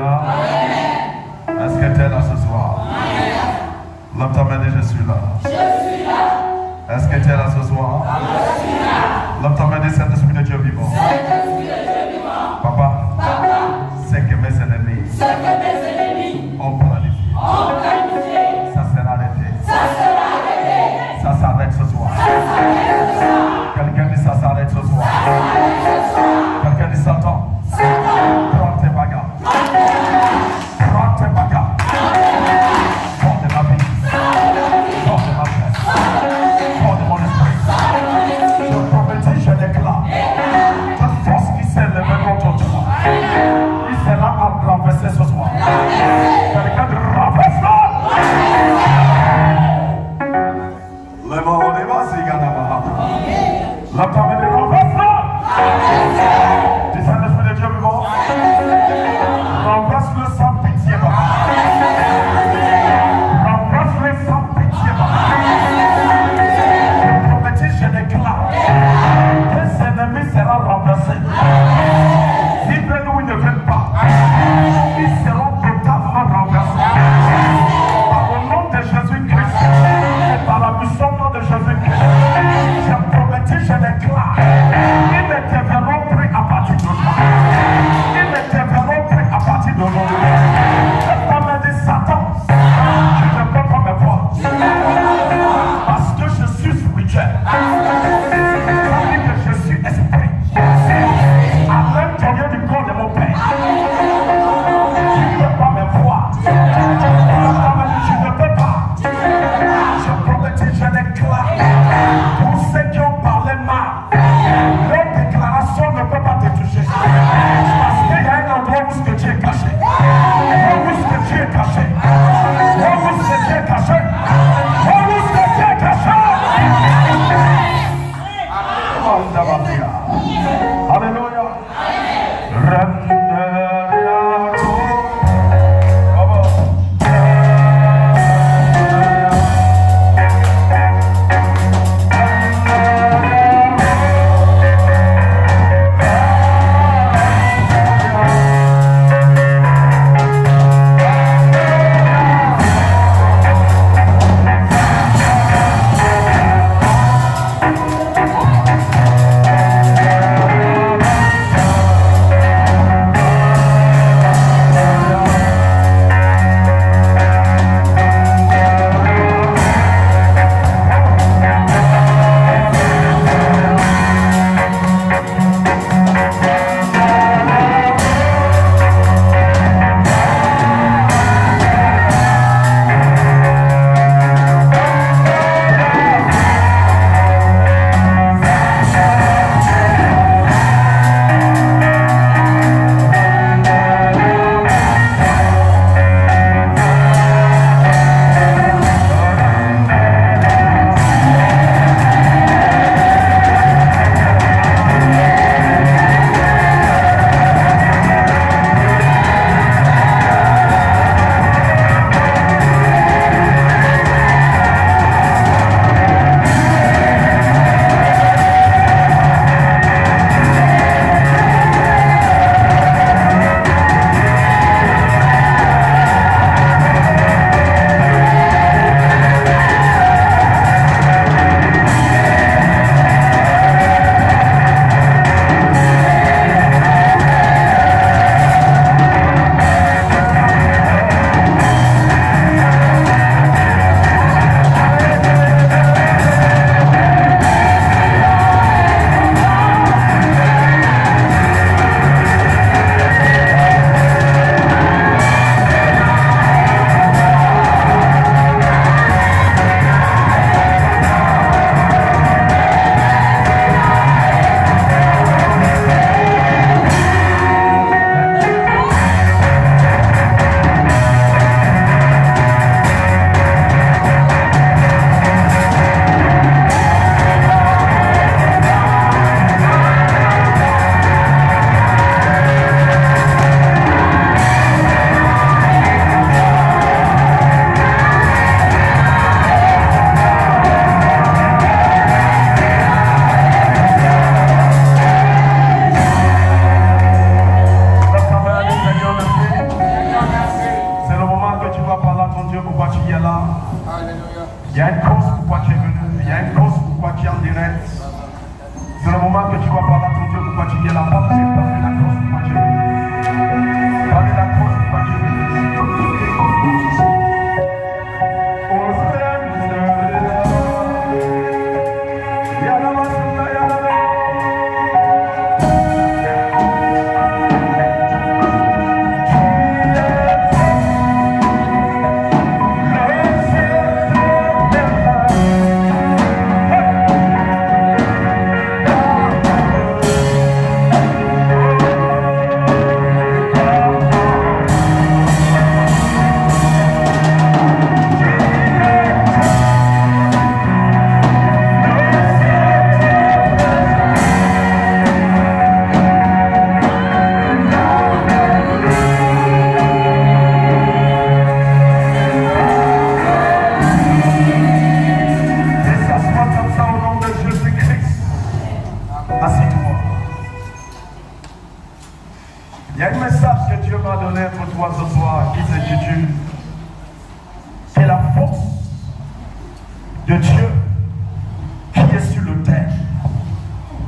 Alléluia. Est-ce que tu es là ce soir? Lève ta main et dis je suis là. Est-ce que tu es là ce soir? Lève ta main et dis Saint-Esprit de Dieu vivant. Papa, c'est que mes ennemis ont planifié. Ça sera arrêté. Ça s'arrête ce soir. Quelqu'un dit ça s'arrête ce soir. Quelqu'un dit Satan. Prends tes bagages. Prends tes bagages. Prends de ma vie. Prends de ma tête. Prends de mon esprit. Je prophétise, je déclare. Toute force qui s'est levée contre toi, il sera renversé ce soir. Il y a une cause pourquoi tu es venu. Il y a une cause pourquoi tu es en direct. C'est le moment que tu vas parler à ton Dieu pourquoi tu viens la porte. C'est parler la cause pourquoi tu es venu. Parler la cause pourquoi tu es venu. Il y a un message que Dieu m'a donné pour toi ce soir qui s'intitule c'est la force de Dieu qui est sur le terre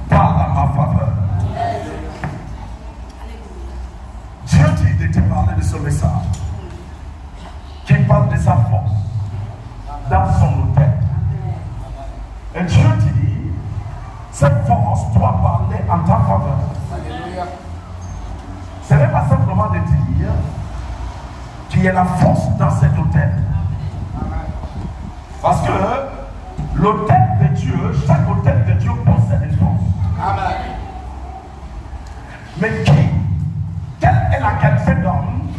parle à ma faveur. Dieu dit de te parler de ce message qui parle de sa force dans son autel. Et Dieu dit cette force doit parler en ta faveur. Ce n'est pas simplement de dire qu'il y a la force dans cet autel. Parce que l'autel de Dieu, chaque autel de Dieu possède une force. Amen. Mais quelle est la qualité d'homme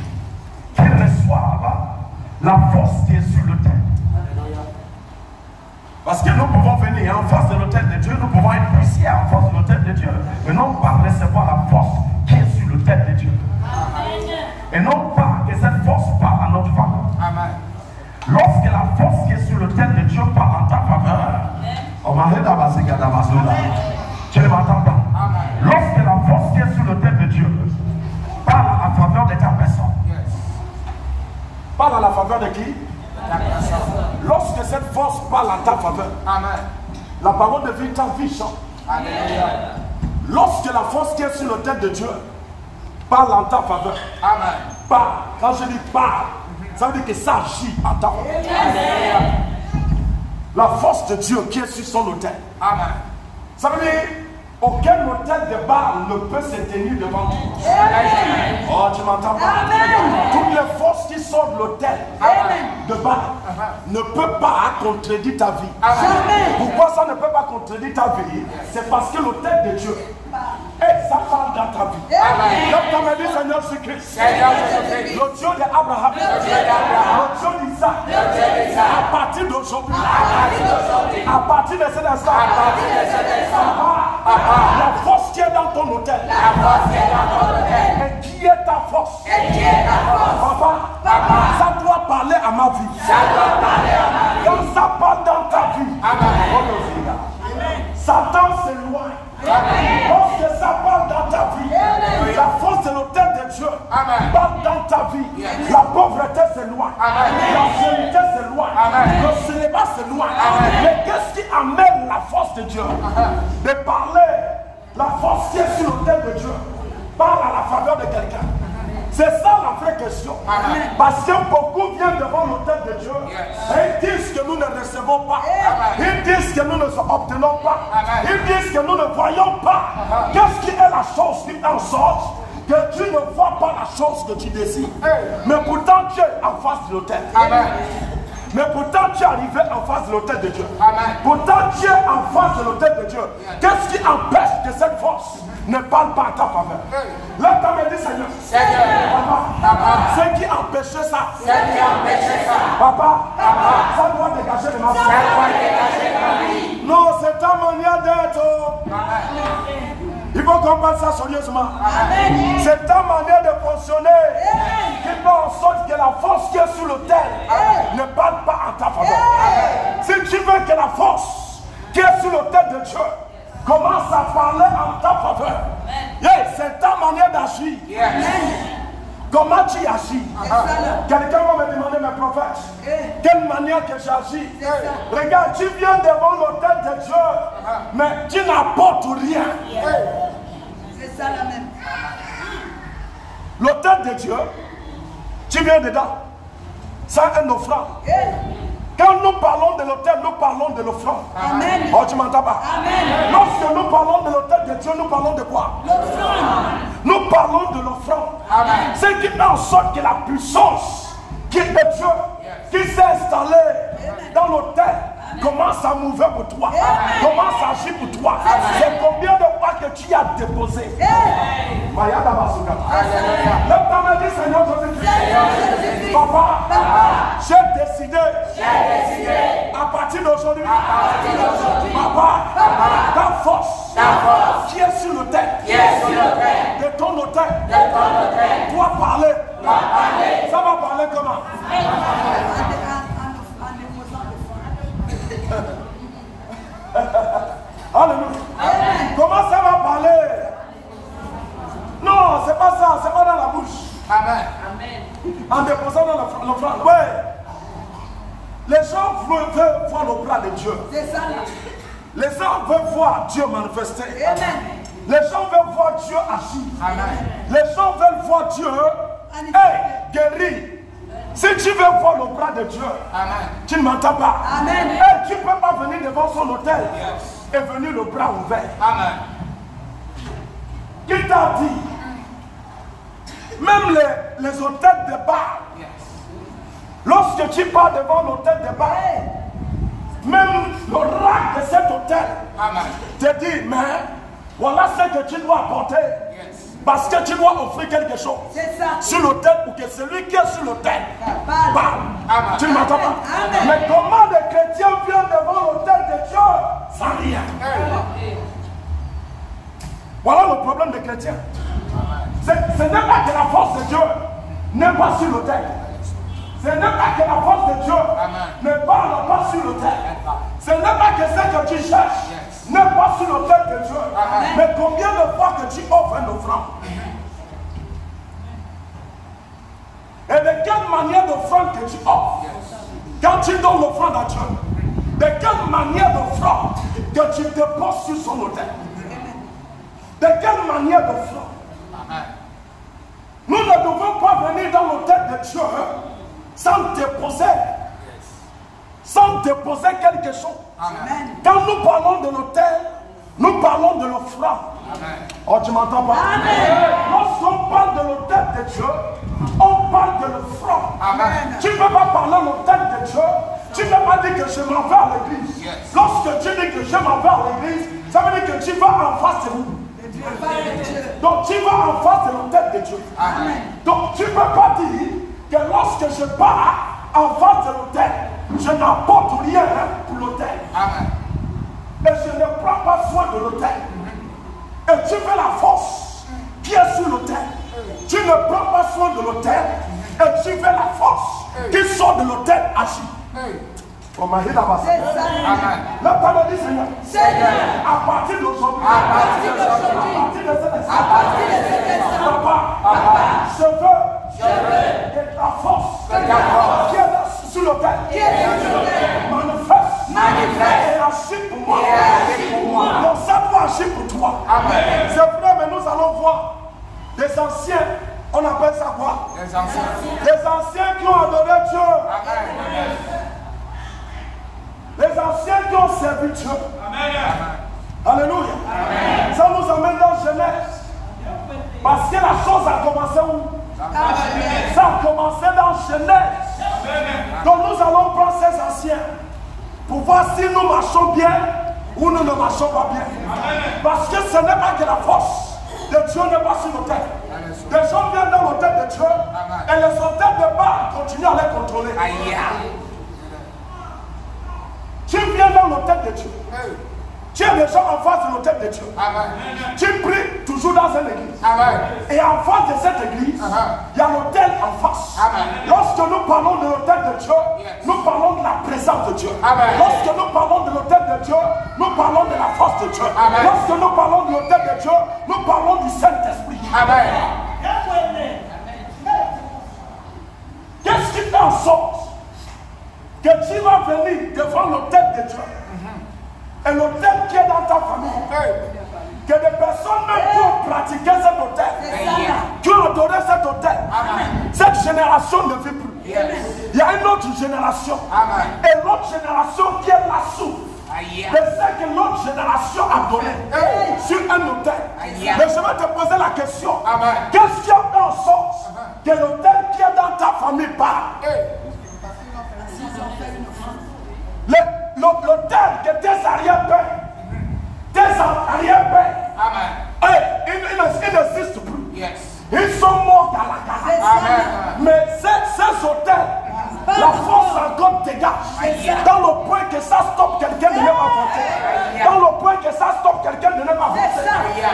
qui reçoit la force qui est sur l'autel? Parce que nous pouvons venir en face de l'autel de Dieu, nous pouvons être puissants en face de l'autel de Dieu, mais non pas recevoir la force qui est sur l'autel de Dieu. Amen. Et non pas que cette force part en notre faveur. Amen. Lorsque la force qui est sur l'autel de Dieu part en ta faveur, tu ne m'entends pas. Amen. Lorsque la force qui est sur l'autel de Dieu parle en faveur de ta personne, parle à la faveur de qui? Lorsque cette force parle en ta faveur, amen, la parole de vie, ta vie change. Lorsque la force qui est sur l'autel de Dieu parle en ta faveur, amen, parle, quand je dis parle, ça veut dire que ça agit en ta faveur. La force de Dieu qui est sur son autel, amen, ça veut dire aucun autel de Baal ne peut se tenir devant toi. Oh, tu m'entends pas? Toutes les forces qui sont de l'autel de Baal ne peuvent pas contredire ta vie. Pourquoi ça ne peut pas contredire ta vie? C'est parce que l'autel de Dieu, ça parle dans ta vie. Donc tu m'as dit Seigneur Jésus-Christ, le Dieu d'Abraham, le Dieu d'Isaac, à partir d'aujourd'hui, à partir de cet instant, la force qui est dans ton hôtel. Et qui est ta force? Papa, ça doit parler à ma vie. Quand ça parle dans ta vie, Satan s'éloigne. Lorsque ça parle dans ta vie, la force de l'autel de Dieu parle dans ta vie. La pauvreté s'éloigne, la vérité s'éloigne, le célibat s'éloigne. Mais qu'est-ce qui amène la force de Dieu? De parler, la force qui est sur l'autel de Dieu parle à la faveur de quelqu'un. C'est ça la vraie question. Amen. Parce que beaucoup viennent devant l'autel de Dieu et ils disent que nous ne recevons pas. Ils disent que nous ne obtenons pas. Ils disent que nous ne voyons pas. Qu'est-ce qui est la chose qui en sorte que tu ne vois pas la chose que tu désires? Mais pourtant tu es en face de l'autel. Mais pourtant tu es arrivé en face de l'autel de Dieu. Pourtant tu es en face de l'autel de Dieu. Qu'est-ce qui empêche que cette force ne parle pas en ta faveur? Là, tu me dit Seigneur, papa, ce qui empêchait ça, papa, ça doit dégager de ma vie. Non, c'est ta manière d'être. Il faut comprendre ça sérieusement. C'est ta manière de fonctionner qui fait en sorte que la force qui est sous l'autel ne parle pas en ta faveur. Si tu veux que la force qui est sous l'autel de Dieu commence à parler en ta faveur, c'est ta manière d'agir. Comment tu agis? Quelqu'un va me demander, mes prophètes, quelle manière que j'agis? Regarde, tu viens devant l'autel de Dieu, mais tu n'apportes rien. C'est ça la même. L'autel de Dieu, tu viens dedans, c'est un offrande. Quand nous parlons de l'autel, nous parlons de l'offrande. Amen. Oh, tu m'entends pas? Amen. Lorsque nous parlons de l'autel de Dieu, nous parlons de quoi? L'offrande. Nous parlons de l'offrande. Ce qui fait en sorte que la puissance qui est de Dieu, qui s'est installée dans l'autel, commence à mouver pour toi. Commence à agir pour toi. C'est combien de fois que tu as déposé? Mayada Basuga. Lève ta main, dis Seigneur Jésus-Christ. Papa, j'ai décidé à partir d'aujourd'hui, papa, ta force qui est sur l'autel, de ton autel, doit parler. Ça va parler comment? Alléluia. Comment ça va parler? Non, c'est pas ça, c'est pas dans la bouche. Amen. En déposant dans l'offrande. Ouais. Les gens veulent voir le plan de Dieu. C'est ça. Les gens veulent voir Dieu manifester. Amen. Les gens veulent voir Dieu agir. Amen. Les gens veulent voir Dieu guérir. Si tu veux voir le bras de Dieu, Amen. tu ne m'entends pas. Amen. Tu ne peux pas venir devant son hôtel et venir le bras ouvert. Amen. Qui t'a dit? Même les hôtels de bar, lorsque tu pars devant l'hôtel de bar, même le rack de cet hôtel te dit, mais voilà ce que tu dois apporter. Parce que tu dois offrir quelque chose sur l'autel pour que celui qui est sur l'autel parle. Tu ne m'entends pas? Mais comment les chrétiens viennent devant l'autel de Dieu sans rien? Voilà le problème des chrétiens. Ce n'est pas que la force de Dieu n'est pas sur l'autel. Ce n'est pas que la force de Dieu ne parle pas sur l'autel. Ce n'est pas que ce que tu cherches n'est pas sur l'autel de Dieu. Mais combien de fois que tu offres un offrande? Et de quelle manière d'offrande que tu offres? Quand tu donnes l'offrande à Dieu, de quelle manière d'offrande que tu déposes sur son autel? De quelle manière d'offrande? Nous ne devons pas venir dans l'autel de Dieu sans déposer quelque chose. Amen. Quand nous parlons de l'autel, nous parlons de l'offrande. Oh, tu m'entends pas? Lorsqu'on parle de l'autel de Dieu, on parle de l'offrande. Tu ne peux pas parler de l'autel de Dieu. Tu ne peux pas dire que je m'en vais à l'église. Lorsque tu dis que je m'en vais à l'église, ça veut dire que tu vas en face de nous. Donc tu vas en face de l'autel de Dieu. Donc tu ne peux pas dire que lorsque je pars en face de l'autel, je n'apporte rien pour l'autel. Et je ne prends pas soin de l'autel. Et tu fais la force qui est sur l'autel. Tu ne prends pas soin de l'autel. Et tu fais la force qui sort de l'autel agit. On m'a dit là-bas. La parole dit Seigneur. À partir d'aujourd'hui. À partir de cet instant. Papa. Je veux que ta force qui est sur l'autel manifeste et agit pour moi. Donc ça doit agir pour toi. C'est vrai, mais nous allons voir des anciens. On appelle ça quoi? Des anciens qui ont adoré Dieu. Les anciens qui ont servi Dieu. Alléluia. Ça nous amène dans Genèse. Parce que la chose a commencé où? Ça a commencé dans Genèse. Donc nous allons prendre ces anciens pour voir si nous marchons bien ou nous ne marchons pas bien. Parce que ce n'est pas que la force de Dieu n'est pas sur l'autel. Des gens viennent dans l'autel de Dieu et les autels de Baal continuent à les contrôler. Tu viens dans l'autel de Dieu. Tu es déjà en face de l'autel de Dieu. Tu pries toujours dans une église. Et en face de cette église, il y a l'autel en face. Lorsque nous parlons de l'autel de Dieu, nous parlons de la présence de Dieu. Lorsque nous parlons de l'autel de Dieu, nous parlons de la force de Dieu. Lorsque nous parlons de l'autel de Dieu, nous parlons du Saint-Esprit. en sorte que tu vas venir devant l'autel de Dieu. Et l'autel qui est dans ta famille. Que des personnes même qui ont pratiqué cet autel, qui ont adoré cet autel, cette génération ne vit plus. Il y a une autre génération. Et l'autre génération qui est là-sous. Mais c'est que l'autre génération a donné sur un autel. Mais je vais te poser la question. Qu'est-ce qui a fait en sorte que l'autel qui est dans ta famille part? L'autel que tes arrière-pères, ils n'existent plus. Ils sont morts dans la case. Mais ces hôtels, la force encore dégage. Dans le point que ça stoppe quelqu'un de ne pas voter. Dans le point que ça stoppe quelqu'un de ne pas voter.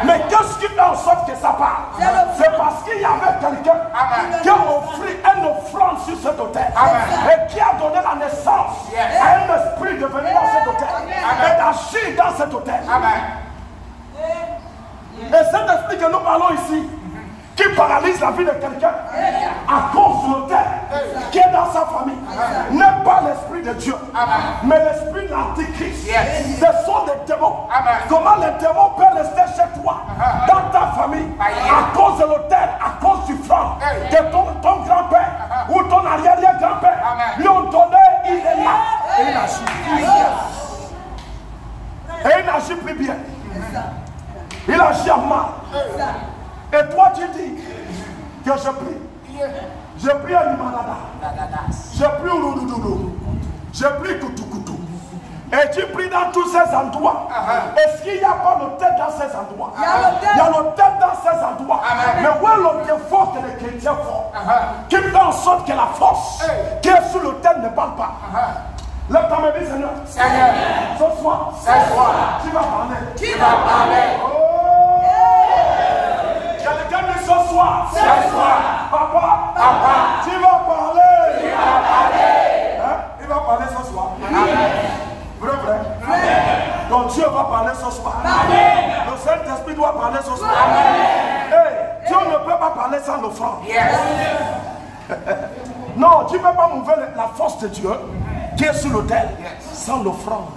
Mais qu'est-ce qui fait en sorte que ça part? C'est parce qu'il y avait quelqu'un qui a offert une offrande sur cet hôtel. Et qui a donné la naissance à un esprit de venir dans cet hôtel. Et d'agir dans cet hôtel. Et cet esprit que nous parlons ici, qui paralyse la vie de quelqu'un à cause de l'autel qui est dans sa famille, n'est pas l'esprit de Dieu, mais l'esprit de l'antichrist. Ce sont des démons. Comment les démons peuvent rester chez toi, dans ta famille, à cause de l'autel, à cause du franc que ton grand-père ou ton arrière-grand-père lui ont donné? Il est là et il agit. Et il n'agit plus bien. Il agit en mal. Et toi tu dis que je prie. Je prie à Limanada. Je prie au Louloudoudou. Je prie Koutoukoutou. Et tu pries dans tous ces endroits. Est-ce qu'il n'y a pas l'autel dans ces endroits? Il y a l'autel dans ces endroits. Mais où est l'autel fort que les chrétiens font? Qui fait en sorte que la force qui est sous l'autel ne parle pas. Lève ta main, dis Seigneur. Ce soir, tu vas parler. Qui va parler? Quelqu'un dit ce soir, papa, tu vas parler. Hein? Il va parler ce soir. Vrai. Donc Dieu va parler ce soir. Le Saint-Esprit doit parler ce soir. Hey, Dieu ne peut pas parler sans l'offrande. Non, tu ne peux pas mouver la force de Dieu qui est sur l'autel sans l'offrande.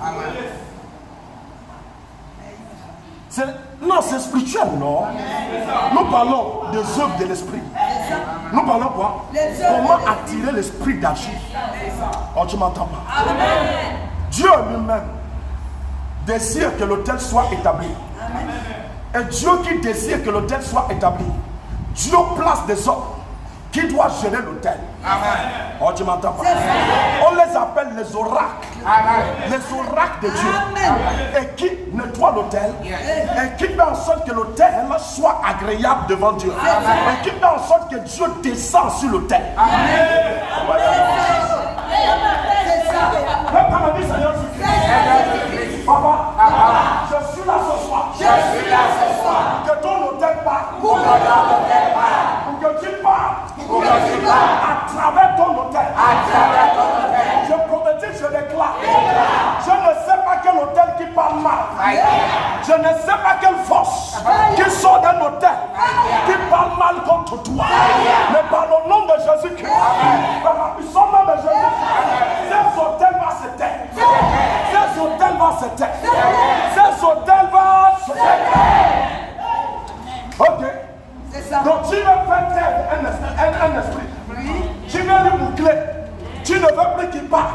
Non, c'est spirituel, non? Nous parlons des œuvres de l'esprit. Nous parlons quoi? Comment attirer l'esprit d'agir. Oh, tu m'entends pas? Dieu lui-même désire que l'autel soit établi. Et Dieu qui désire que l'autel soit établi, Dieu place des hommes qui doivent gérer l'autel. Oh, tu m'entends pas? On les appelle les oracles. Les oracles de Dieu. Et qui nettoient l'autel. Et qui fait en sorte que l'autel soit agréable devant Dieu. Et qui fait en sorte que Dieu descend sur l'autel. Papa, je suis là ce soir. Que ton autel part. Pour que tu parles. À travers ton autel. Je prophétise, je déclare. Je ne sais pas quel autel qui parle mal. Je ne sais pas quelle force qui sort d'un autel qui parle mal contre toi. Mais par le nom de Jésus-Christ, par la puissance de Jésus-Christ, ces autel va se taire. Ces autel va se taire. Ces autel va se taire. Ok. Donc tu veux faire taire un esprit. Tu veux lui boucler. Tu ne veux plus qu'il parte.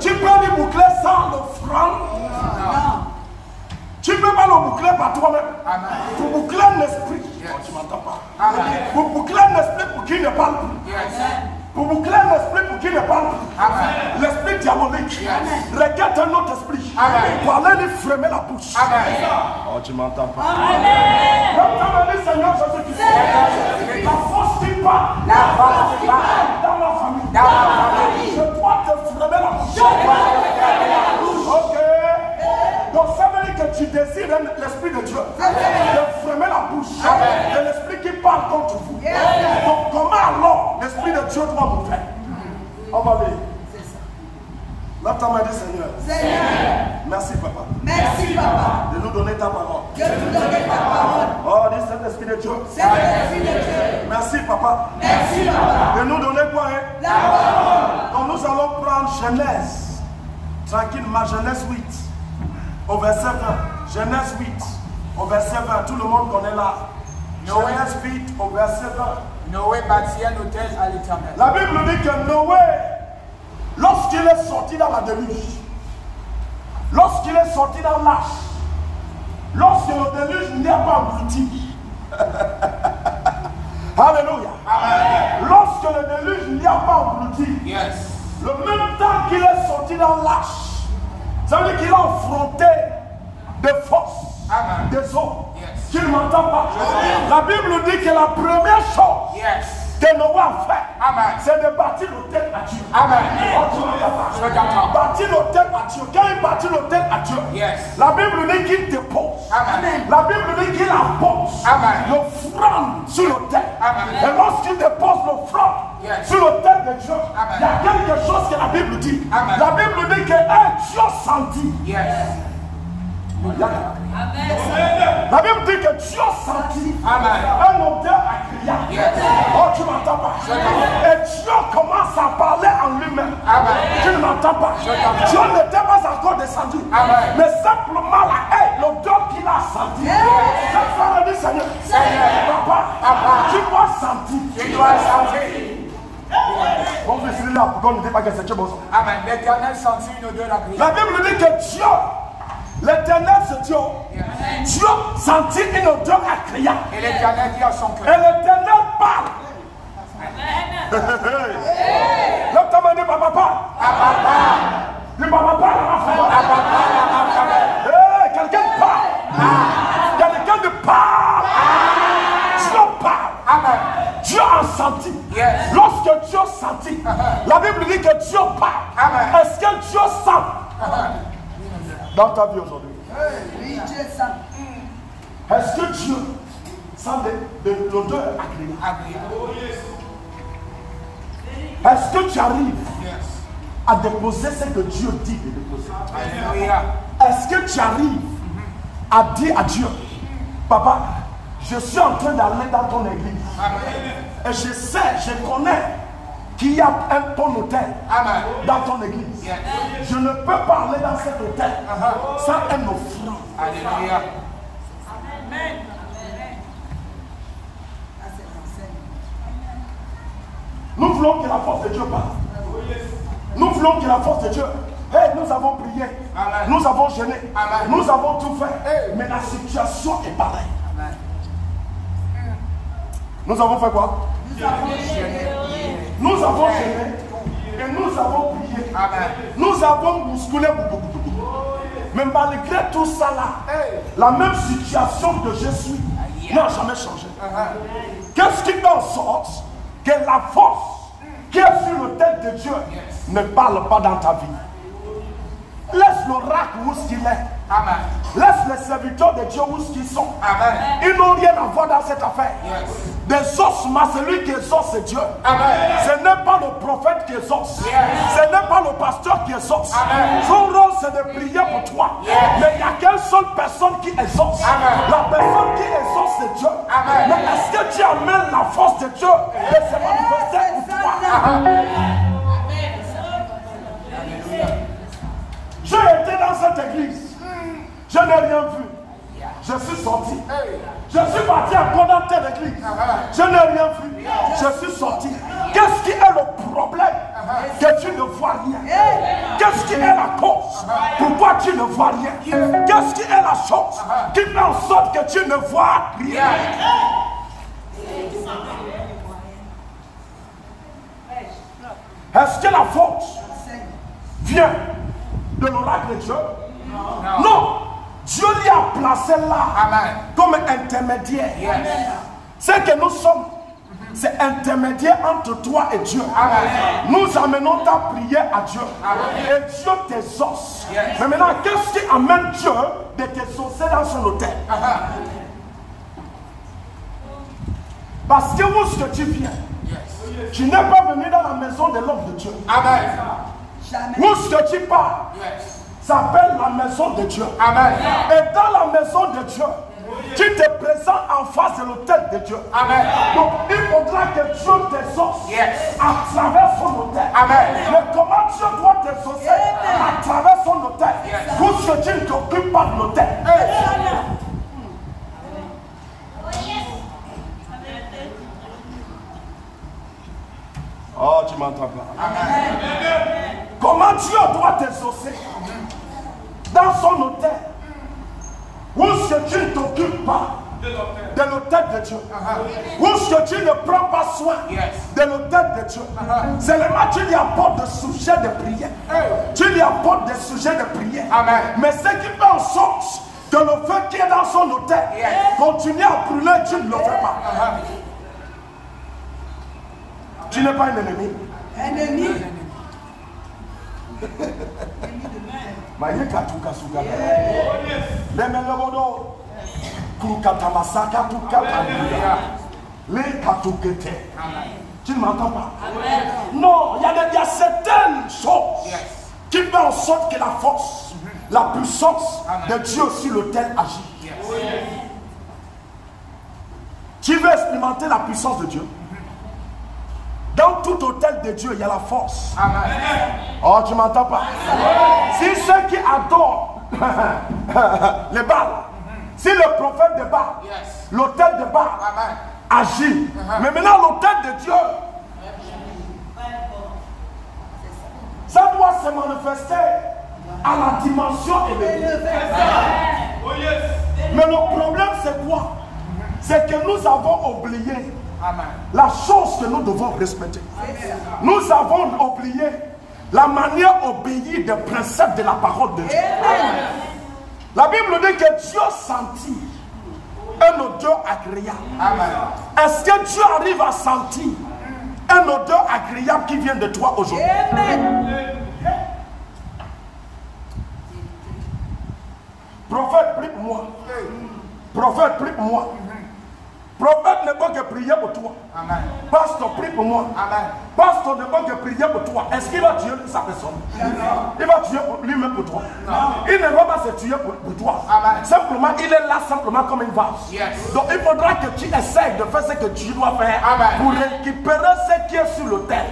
Tu peux lui boucler sans l'offrande. Tu ne peux pas le boucler par toi-même. Pour boucler un esprit. Tu ne m'entends pas. Pour boucler un esprit pour qu'il ne parle plus. Pour boucler un esprit pour qu'il ne parle plus. L'esprit diabolique regarde un autre esprit pour aller lui fermer la bouche. Oh, tu ne m'entends pas. Comme Seigneur Jésus-Christ, la force qui part dans la famille. Je dois te fermer la bouche. Ok. Donc ça veut dire que tu désires l'esprit de Dieu de fermer la bouche de l'esprit qui parle contre vous. Donc comment alors l'esprit de Dieu doit vous faire? On va aller. Là, tu m'as dit Seigneur. Merci papa. Merci papa. De nous donner ta parole. De nous donner ta parole. Oh, dis Saint-Esprit de Dieu. Saint-Esprit de Dieu. Merci papa. Merci papa. De nous donner quoi, hein? La parole. Genèse, tranquille, ma Genèse 8, au verset 20. Genèse 8, au verset 20. Tout le monde connaît là. Genèse 8, au verset 20. Noé bâtit un hôtel à l'Éternel. La Bible dit que Noé, lorsqu'il est sorti dans la déluge, lorsqu'il est sorti dans l'arche, lorsque le déluge n'y a pas englouti, alléluia, lorsque le déluge n'y a pas englouti, le même temps qu'il est sorti dans l'arche, ça veut dire qu'il a affronté des forces, des eaux, qu'il ne m'entend pas. La Bible dit que la première chose que Noé a fait, c'est de bâtir l'autel à Dieu. Bâtir l'autel à Dieu. Quand il bâtit l'autel à Dieu, la Bible dit qu'il dépose. La Bible dit qu'il appose l'offrande sur l'autel. Et lorsqu'il dépose l'offrande sur l'autel de Dieu, il y a quelque chose que la Bible dit. La Bible dit que Dieu sentit. La Bible dit que Dieu sentit un odeur agréable. Oh, tu m'entends pas? Et Dieu commence à parler en lui-même. Tu ne m'entends pas? Dieu n'était pas encore descendu. Mais simplement l'odeur qu'il a senti. Cette femme dit, Seigneur, papa, tu dois sentir. Tu dois sentir. Bon, je suis là pour qu'on ne dise pas que c'est Dieu. Amen. L'Éternel sentit une odeur agréable. La Bible dit que Dieu, l'Éternel, c'est Dieu. Dieu sentit une odeur agréable. Et l'Éternel dit à son cœur. Et l'Éternel parle. L'autre t'a dit, papa parle. Dis, papa parle à ma femme. Quelqu'un parle. Quelqu'un te parle. Dieu parle. Dieu a senti. Lorsque Dieu sentit, la Bible dit que Dieu parle. Est-ce que Dieu sent dans ta vie aujourd'hui? Oui, Dieu sent. Est-ce que Dieu sent de l'odeur agréable? Est-ce que tu arrives à déposer ce que Dieu dit de déposer? Est-ce que tu arrives à dire à Dieu, papa, je suis en train d'aller dans ton église et je sais, je connais qu'il y a ton hôtel dans ton église. Je ne peux pas aller dans cet hôtel sans un offrande. Alléluia. Nous voulons que la force de Dieu parle. Nous voulons que la force de Dieu. Hey, nous avons prié. Nous avons jeûné. Nous avons tout fait. Mais la situation est pareille. Nous avons fait quoi? Nous avons jeûné. Et nous avons prié. Nous avons bousculé. Mais malgré tout ça là, la même situation que je suis n'a jamais changé. Qu'est-ce qui fait en sorte que la force qui est sur l'autel de Dieu ne parle pas dans ta vie? Laisse l'oracle où ce qu'il est. Laisse les serviteurs de Dieu où ce qu'ils sont. Ils n'ont rien à voir dans cette affaire. Des ossements, celui qui exauce, c'est Dieu. Ce n'est pas le prophète qui exauce. Ce n'est pas le pasteur qui exauce. Son rôle, c'est de prier pour toi. Mais il n'y a qu'une seule personne qui exauce. La personne qui exauce, c'est Dieu. Mais est-ce que tu amènes la force de Dieu et se manifester pour toi? J'ai été dans cette église. Je n'ai rien vu. Je suis sorti. Je suis parti encore dans telle église. Je n'ai rien vu. Je suis sorti. Qu'est-ce qui est le problème? Que tu ne vois rien. Qu'est-ce qui est la cause? Pourquoi tu ne vois rien? Qu'est-ce qui est la chose qui fait en sorte que tu ne vois rien? Est-ce que la force vient de l'oracle de Dieu? Non. Dieu l'y a placé là comme intermédiaire. C'est que nous sommes, c'est intermédiaire entre toi et Dieu. Nous amenons ta prière à Dieu. Et Dieu t'exauce. Mais maintenant, qu'est-ce qui amène Dieu de t'exaucer dans son hôtel? Parce que où est-ce que tu viens? Tu n'es pas venu dans la maison de l'homme de Dieu. Où est-ce que tu pars? S'appelle la maison de Dieu. Et dans la maison de Dieu, Tu te présentes en face de l'autel de Dieu. Amen. Donc il faudra que Dieu t'exauce à travers son autel. Amen. Mais comment Dieu doit t'exaucer à travers son autel? Pour que tu ne t'occupes pas de l'autel. Oh, tu m'entends pas? Amen. Comment Dieu doit t'exaucer dans son autel? Où est-ce que tu ne t'occupes pas de l'autel de Dieu? Où est-ce que tu ne prends pas soin de l'autel de Dieu? Seulement tu lui apportes des sujets de prière. Tu lui apportes des sujets de prière. Mais ce qui fait en sorte que le feu qui est dans son autel continue à brûler, tu ne le fais pas. Tu n'es pas un ennemi. Ennemi. Tu ne m'entends pas? Non, il y a certaines choses qui font en sorte que la force, la puissance de Dieu sur l'autel agit. Tu veux expérimenter la puissance de Dieu? Dans tout autel de Dieu, il y a la force. Amen. Oh, tu m'entends pas? Si ceux qui adorent les Baals, si le prophète de Baal, l'autel de Baal agit, mais maintenant l'autel de Dieu, ça doit se manifester à la dimension élevée. Mais le problème c'est quoi? C'est que nous avons oublié la chose que nous devons respecter. Nous avons oublié la manière d'obéir des principes de la parole de Dieu. La Bible dit que Dieu sentit un odeur agréable. Est-ce que Dieu arrive à sentir un odeur agréable qui vient de toi aujourd'hui? Prophète, prie pour moi. Prophète, prie pour moi. Prophète ne peut que prier pour toi. Amen. Pasteur, prie pour moi. Amen. Pasteur ne peut que prier pour toi. Est-ce qu'il va tuer sa personne? Il va tuer lui-même pour toi. Il ne va pas se tuer pour toi. Amen. Simplement, il est là simplement comme une vase. Donc il faudra que tu essaies de faire ce que tu dois faire. Amen. Pour récupérer ce qui est sur l'autel.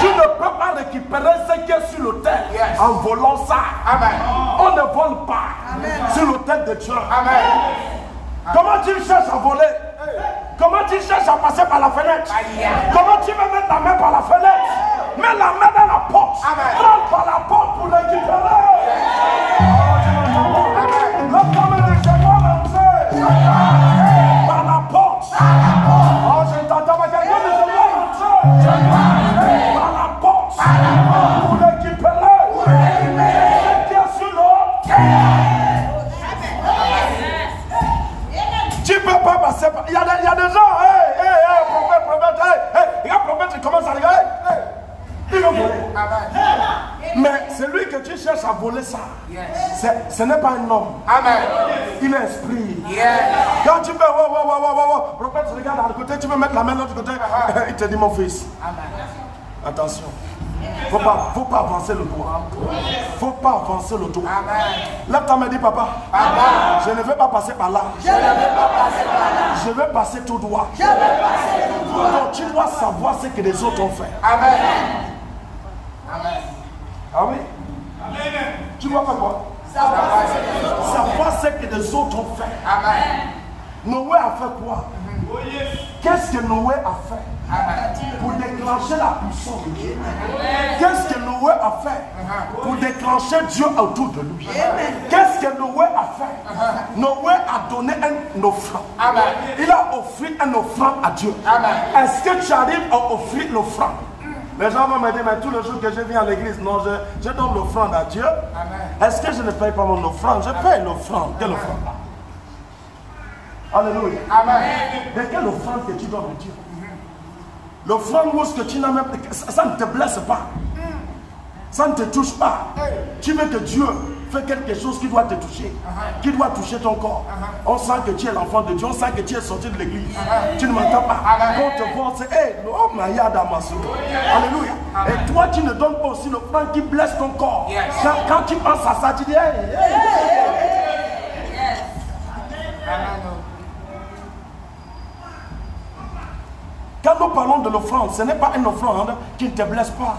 Tu ne peux pas récupérer ce qui est sur l'autel en volant ça. Amen. On ne vole pas sur l'autel de Dieu. Amen. Comment tu cherches à voler? Comment tu cherches à passer par la fenêtre? Comment tu veux mettre ta main par la fenêtre? Mets la main dans la porte. Rentre par la porte pour récupérer. L'autre main de chez moi, par la porte. Oh, je t'entends pas quelqu'un de chez moi, par la porte. Pour récupérer. Ce qui est sur l'eau. Tu ne peux pas passer par... Il y a des gens, prophète, il commence à regarder. Il va voler. Mais celui que tu cherches à voler ça, ce n'est pas un homme. Amen. Il est esprit. Quand tu peux, prophète, regarde à côté, tu peux mettre la main de l'autre côté. Il te dit, mon fils. Attention. Faut pas avancer le doigt. Faut pas avancer le doigt. Lève ta main, dis papa. Je ne vais pas passer par là. Je vais passer tout droit. Donc tu dois savoir ce que les autres ont fait. Amen. Ah oui? Tu dois faire quoi? Savoir ce que les autres ont fait. Amen. Noé a fait quoi? Qu'est-ce que Noé a fait pour déclencher la puissance de Dieu? Qu'est-ce que Noé a fait pour déclencher Dieu autour de lui? Qu'est-ce que Noé a fait? Noé a donné un offrande. Il a offert un offrande à Dieu. Est-ce que tu arrives à offrir l'offrande? Les gens vont me dire, mais tous les jours que je viens à l'église, non, je donne l'offrande à Dieu. Est-ce que je ne paye pas mon offrande? Je paye l'offrande. Quelle offrande? Alléluia. Amen. De quelle offrande que tu donnes à Dieu? L'offrande où ce que tu n'as même... Ça ne te blesse pas. Ça ne te touche pas. Tu veux que Dieu fait quelque chose qui doit te toucher. Qui doit toucher ton corps. On sent que tu es l'enfant de Dieu. On sent que tu es sorti de l'église. Tu ne m'entends pas. Quand on te voit, c'est... Hey, oh, Mayada Masu. Alléluia. Et toi, tu ne donnes pas aussi l'offrande qui blesse ton corps. Quand tu penses à ça, tu dis... Hey, hey, hey. l'offrande, ce n'est pas une offrande qui ne te blesse pas.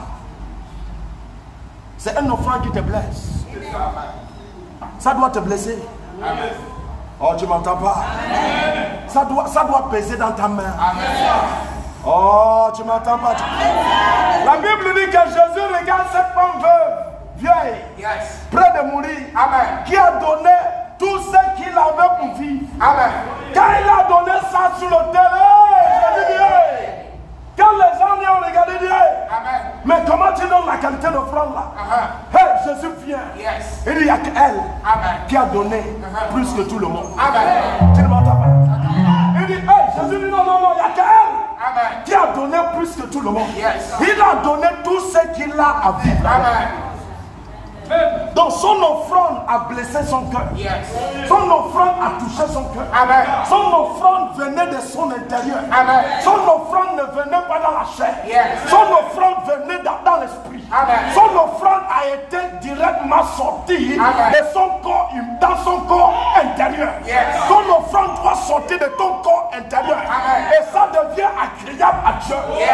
C'est une offrande qui te blesse. Ça doit te blesser. Amen. Oh, tu m'entends pas? Amen. Ça doit peser dans ta main. Amen. Oh, tu m'entends pas? La Bible dit que Jésus regarde cette femme veuve, vieille, Yes. près de mourir, Amen. qui a donné tout ce qu'il avait pour vivre. Amen. Quand il a donné ça sur l'autel, Jésus dit, hey! Quand les gens lui ont regardé, dit, hey! Amen. Mais comment tu donnes la qualité d'offrande là? Hey, Jésus vient. Yes. Il dit, il n'y a qu'elle Amen. qui a donné plus que tout le monde. Amen. Tu ne m'entends pas? Il dit, hey, Jésus dit, non, il n'y a qu'elle Amen. qui a donné plus que tout le monde. Yes. Il a donné tout ce qu'il a à vivre. Amen. Donc son offrande a blessé son cœur. Yes. Son offrande a touché son cœur. Amen. Son offrande venait de son intérieur. Amen. Son offrande ne venait pas dans la chair. Yes. Son offrande venait dans l'esprit. Amen. Son offrande a été directement sortie Amen. de son corps, dans son corps intérieur. Yes. Ton offrande doit sortir de ton corps intérieur. Amen. Et ça devient agréable à Dieu. Yes.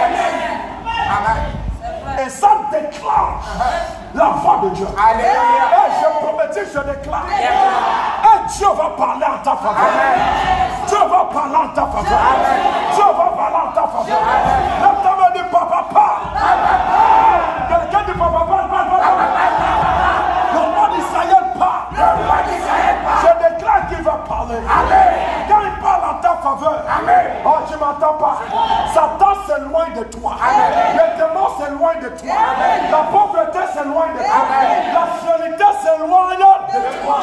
Amen. Et ça déclenche la voix de Dieu. Alléluia. Et je prophétise, je déclare. Et Dieu va parler en ta faveur. Dieu va parler en ta faveur. Dieu va parler en ta faveur. Lève ta main, dis papa, parle. Quelqu'un dit papa, parle. Le roi d'Israël parle. Je déclare qu'il va parler. Quand il parle en ta faveur, oh, tu m'entends pas. Satan s'éloigne de toi. Les démons s'éloignent de toi. La pauvreté s'éloigne de toi. La sécurité s'éloigne de toi.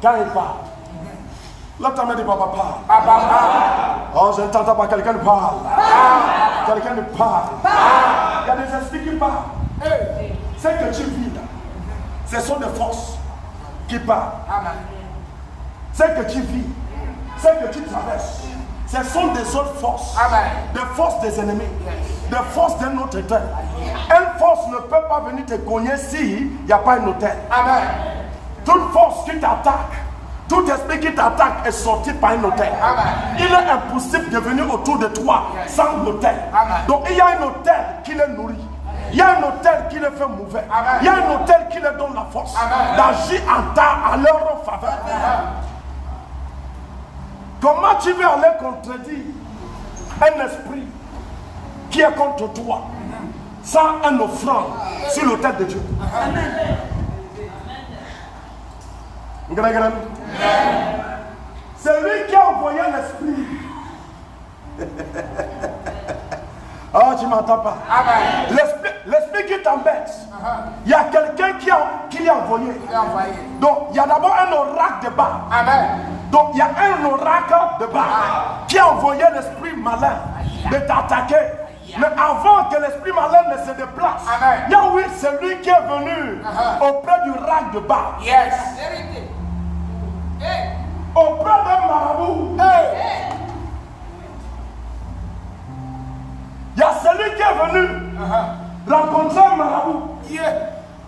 Quand il parle, là ta main dit papa parle. Oh, je ne t'entends pas, quelqu'un parle. Quelqu'un parle. Il y a des esprits qui parlent. Ce que tu vis là, ce sont des forces qui parlent. Ce que tu vis, ce que tu traverses, ce sont des autres forces. Des forces des ennemis. Des forces d'un autre hôtel. Une force ne peut pas venir te cogner s'il n'y a pas un hôtel. Toute force qui t'attaque, tout esprit qui t'attaque est sorti par un hôtel. Il est impossible de venir autour de toi sans hôtel. Donc il y a un hôtel qui les nourrit. Il y a un hôtel qui les fait mouver. Il y a un hôtel qui les donne la force d'agir à leur faveur. Comment tu veux aller contredire un esprit qui est contre toi sans un offrande sur l'autel de Dieu? C'est lui qui a envoyé l'esprit. Oh, tu m'entends pas? L'esprit qui t'embête, il y a quelqu'un qui l'a envoyé. Donc, il y a d'abord un oracle de bas. Donc, il y a un oracle de bas qui a envoyé l'esprit malin de t'attaquer. Mais avant que l'esprit malin ne se déplace, Yahweh, c'est lui qui est venu auprès du oracle de bas. Yes. Auprès d'un marabout. Il y a celui qui est venu rencontrer un marabout.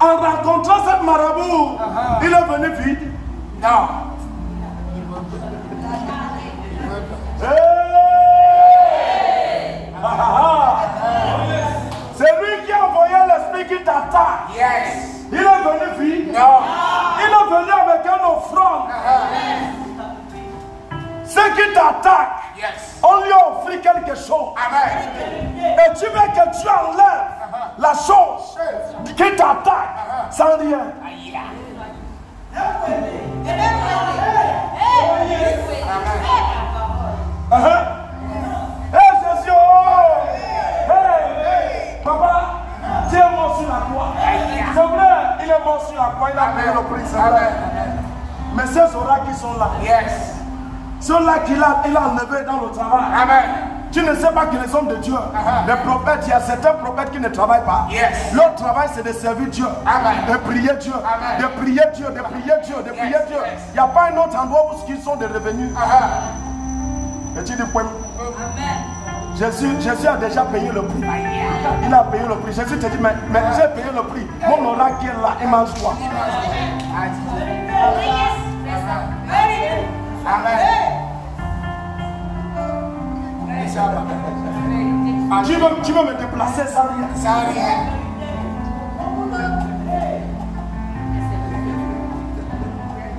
En rencontrant cette marabout, il est venu vide. Non. C'est lui qui a envoyé l'esprit qui t'attaque. Yes. Il est venu vide. Non. Il est venu avec un offrande. Ceux qui t'attaquent, Yes. on lui a offert quelque chose. Et tu veux que Dieu enlève la chose qui t'attaque sans rien. Jésus, papa, Dieu est mort sur la croix. C'est vrai, il est mort sur la croix, il a payé le prix, c'est vrai. Mais ces oracles qui sont là, Yes. ceux-là qu'il a enlevés dans le travail. Amen. Tu ne sais pas que les hommes de Dieu, les prophètes, il y a certains prophètes qui ne travaillent pas. Yes. Leur travail, c'est de servir Dieu, Amen. de prier Dieu, Amen. de prier Dieu, de prier Dieu, de prier Yes, Dieu. yes. Il n'y a pas un autre endroit où ils sont de revenus. Et tu dis, point. Jésus a déjà payé le prix. Il a payé le prix. Jésus te dit, mais j'ai payé le prix. Mon oracle qui est là, il mange quoi? Amen. Tu veux me déplacer sans rien. Sans rien.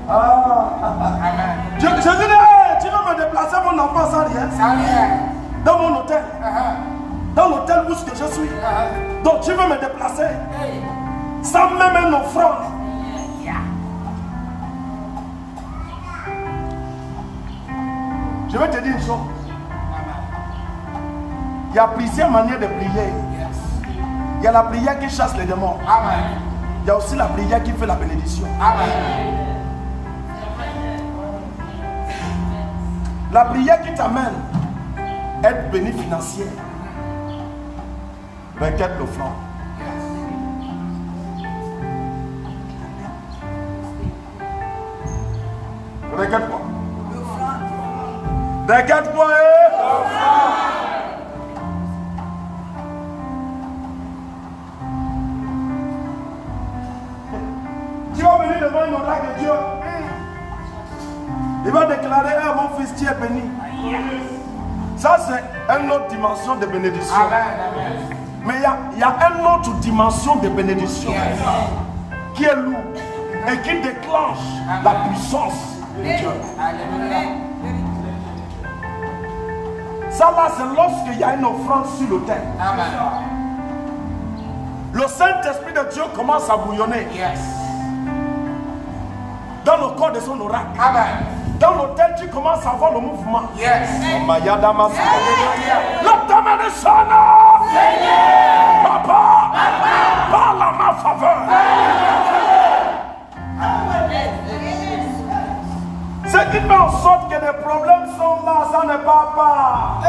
Amen. Je dis, hey, tu veux me déplacer mon enfant sans rien? Sans rien. Dans mon hôtel. Dans l'hôtel où je suis. Donc tu veux me déplacer sans même une offrande. Je vais te dire une chose. Il y a plusieurs manières de prier. Il y a la prière qui chasse les démons. Il y a aussi la prière qui fait la bénédiction. La prière qui t'amène être béni financier requiert l'offrande. Regarde quoi? Regarde quoi? Tu vas venir devant une oracle de Dieu. Il va déclarer, ah, mon fils, tu es béni. Ça, c'est une autre dimension de bénédiction. Mais il y a une autre dimension de bénédiction qui est lourde et qui déclenche la puissance de Dieu. Ça là, c'est lorsqu'il y a une offrande sur l'autel. Le Saint-Esprit de Dieu commence à bouillonner dans le corps de son oracle. Dans l'autel, tu commences à voir le mouvement. Papa, parle à ma faveur. Ce qui fait en sorte que les problèmes sont là, ça ne part pas.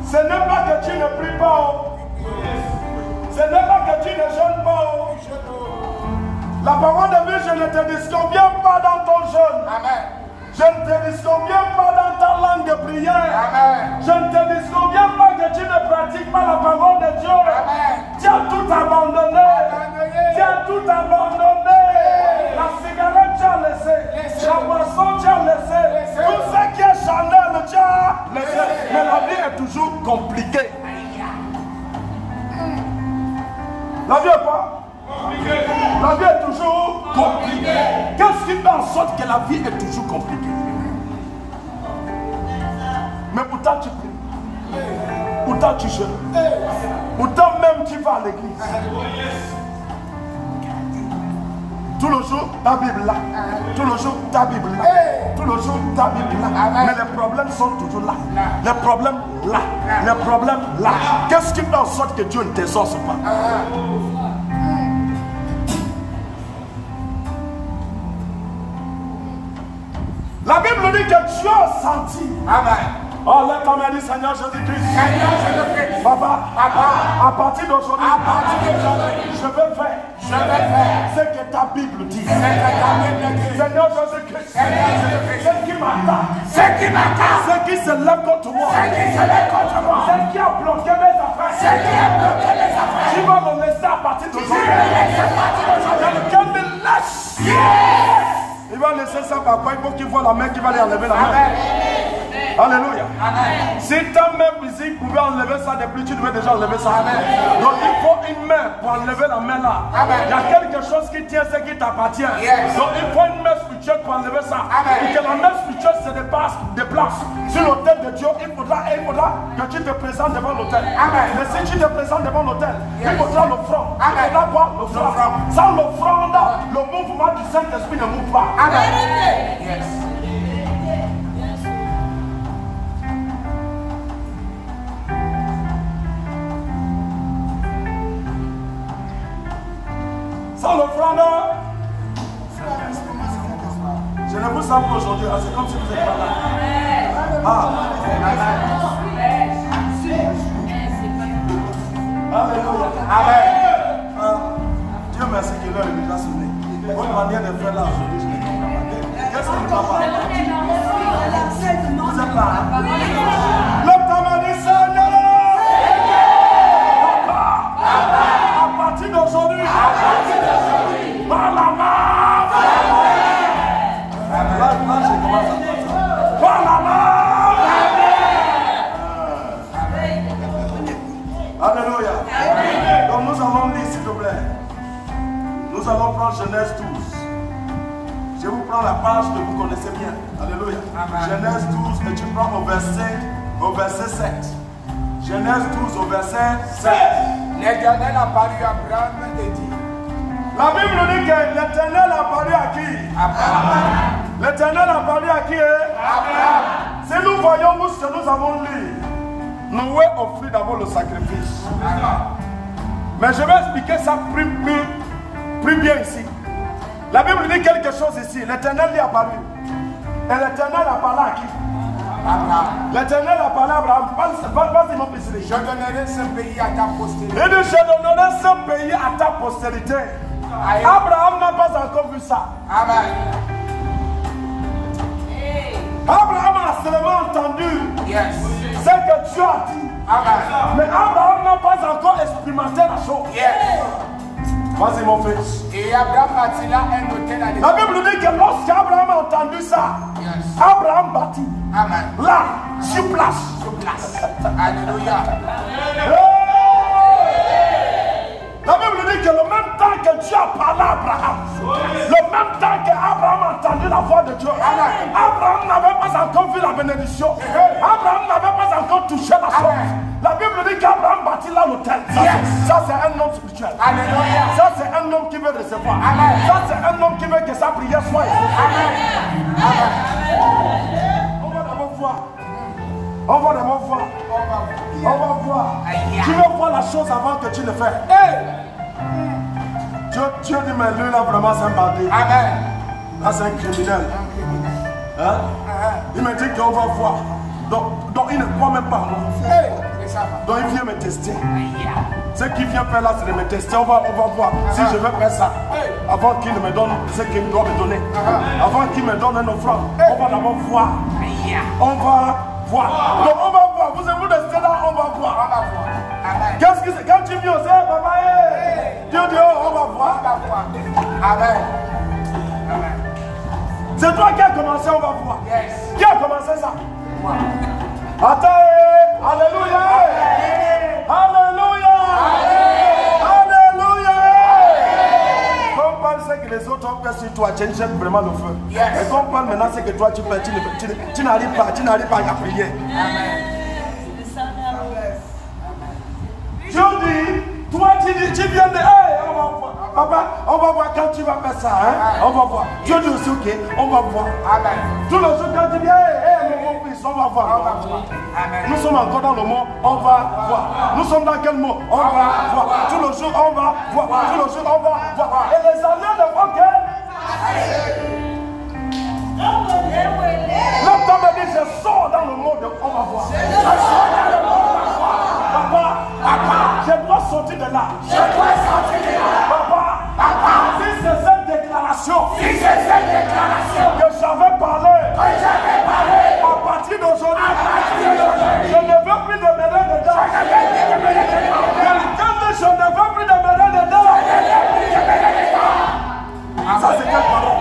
Ce n'est pas que tu ne pries pas. Ce n'est pas que tu ne jeûnes pas. La parole de Dieu, je ne te disconviens pas dans ton jeûne. Je ne te disconviens pas dans ta langue de prière. Je ne te disconviens pas que tu ne pratiques pas la parole de Dieu. Tu as tout abandonné. Tu as tout abandonné. La cigarette, tu as laissé. La boisson, tu as laissé. Tout ce qui est charnel, tu as laissé. Mais la vie est toujours compliquée. La vie est quoi? La vie est toujours compliquée. Qu'est-ce qui fait en sorte que la vie est toujours compliquée? Mais pourtant tu pries. Pourtant tu jeûnes. Pourtant même tu vas à l'église. Tout le jour, ta Bible là. Tout le jour, ta Bible là. Tout le jour, ta Bible là. Mais les problèmes sont toujours là. Les problèmes là. Les problèmes là. Qu'est-ce qui fait en sorte que Dieu ne t'exauce pas? La Bible dit que Dieu a senti. Oh, lève ta main, dit Seigneur Jésus-Christ. Papa, à partir d'aujourd'hui, je vais faire ce que ta Bible dit. Seigneur Jésus-Christ, ce qui m'attend, ce qui se lève contre moi, ce qui a bloqué mes affaires, tu vas me laisser à partir d'aujourd'hui. Quelqu'un me lâche. Il va laisser ça par quoi? Il faut qu'il voit la main qui va lui enlever la main. Alléluia. Si ta main physique pouvait enlever ça depuis, tu devais déjà enlever ça. Donc il faut une main pour enlever la main là. Il y a quelque chose qui tient ce qui t'appartient. Donc il faut une main spirituelle pour enlever ça. Pour que la main spirituelle se déplace sur l'autel de Dieu, il faudra que tu te présentes devant l'autel. Mais si tu te présentes devant l'autel, il faudra l'offrande. Il faudra quoi? L'offrande. Sans l'offrande, le mouvement du Saint-Esprit ne move pas. Sans l'offrande, je ne vous sens pas aujourd'hui. C'est comme si vous êtes pas là. Alléluia. Amen. Dieu merci que l'heure est déjà sonnée. Votre manière de faire là aujourd'hui, je ne comprends pas. Qu'est-ce que ne va pas? Vous êtes là. Lève ta main, dis Seigneur. À partir d'aujourd'hui, par la main, là, je commence à par la main, Alléluia. Donc nous allons lire, s'il vous plaît. Nous allons prendre Genèse 12. Je vous prends la page que vous connaissez bien. Alléluia. Genèse 12 et tu prends au verset 7. Genèse 12 au verset 7. L'Éternel apparut à Abraham et dit. La Bible dit que l'Éternel apparut à qui? Abraham. L'Éternel apparut à qui? Abraham. Si nous voyons ce que nous avons lu, Noé offrit d'abord le sacrifice. Mais je vais expliquer ça plus bien ici. La Bible dit quelque chose ici. L'Éternel lui est apparu. Et l'Éternel a parlé à qui? Abraham. L'Éternel a parlé à Abraham. Vas-y mon fils. Je donnerai ce pays à ta postérité. Il dit, je donnerai ce pays à ta postérité. Abraham n'a pas encore vu ça. Amen. Abraham a seulement entendu Yes. ce que Dieu a dit. Amen. Mais Abraham n'a pas encore expérimenté la chose. Yes. Vas-y mon fils. Et Abraham bâtit là un hôtel à La l'époque. Bible dit que lorsqu'Abraham a entendu ça, Yes. Abraham bâtit. Amen. Là, sur place. Sur place. Alléluia. La Bible dit que le même temps que Dieu a parlé à Abraham, le même temps qu'Abraham a entendu la voix de Dieu, Abraham n'avait pas encore vu la bénédiction. Abraham n'avait pas encore touché la chose. La Bible dit qu'Abraham bâtit là l'autel. Ça c'est un homme spirituel. Alléluia. Ça c'est un homme qui veut recevoir. Amen. Ça c'est un homme qui veut que sa prière soit exaucée. On va d'abord voir. On va d'abord voir. On va voir. Tu veux voir la chose avant que tu le fais. Dieu dit, mais lui là vraiment c'est un bandit. Amen. Là c'est un criminel. Hein? Il me dit qu'on va voir. Donc il ne croit même pas à moi. Donc il vient me tester. Ce qu'il vient faire là, c'est de me tester. On va voir si je vais faire ça. Avant qu'il me donne ce qu'il doit me donner. Avant qu'il me donne un offrande. On va d'abord voir. On va voir. Donc on va voir. Vous restez là, on va voir. Qu'est-ce que c'est? Quand tu viens, c'est papa, Dieu dit, on va voir. Amen. C'est toi qui as commencé, on va voir. Yes. Qui a commencé ça? Attends, alléluia. Alléluia. Alléluia. Quand on parle ce que les autres ont fait sur toi, tu jettes vraiment le feu. Yes. Et quand on parle maintenant ce que toi tu fais, tu n'arrives pas à prier. Amen. Dieu dit, toi tu viens de, on va voir. Papa, on va voir quand tu vas faire ça, hein? On va voir. Dieu dit aussi, ok, on va voir. Amen. Tous les jours quand tu viens, mon fils, on va voir. Amen. Nous sommes encore dans le mot, on va voir. Nous sommes dans quel mot? On va voir. Tous les jours, on va voir. Tous les jours, on va voir. Et les années de voir que... L'homme me dit, je sors dans le mot de on va voir. Je sors dans le mot, on va voir. Papa, je dois sortir de là. Je dois sortir de là. Papa, si c'est cette déclaration, que j'avais parlé, à partir d'aujourd'hui, je ne veux plus demeurer dedans. Je ne veux plus demeurer dedans. Ça c'est quelle parole?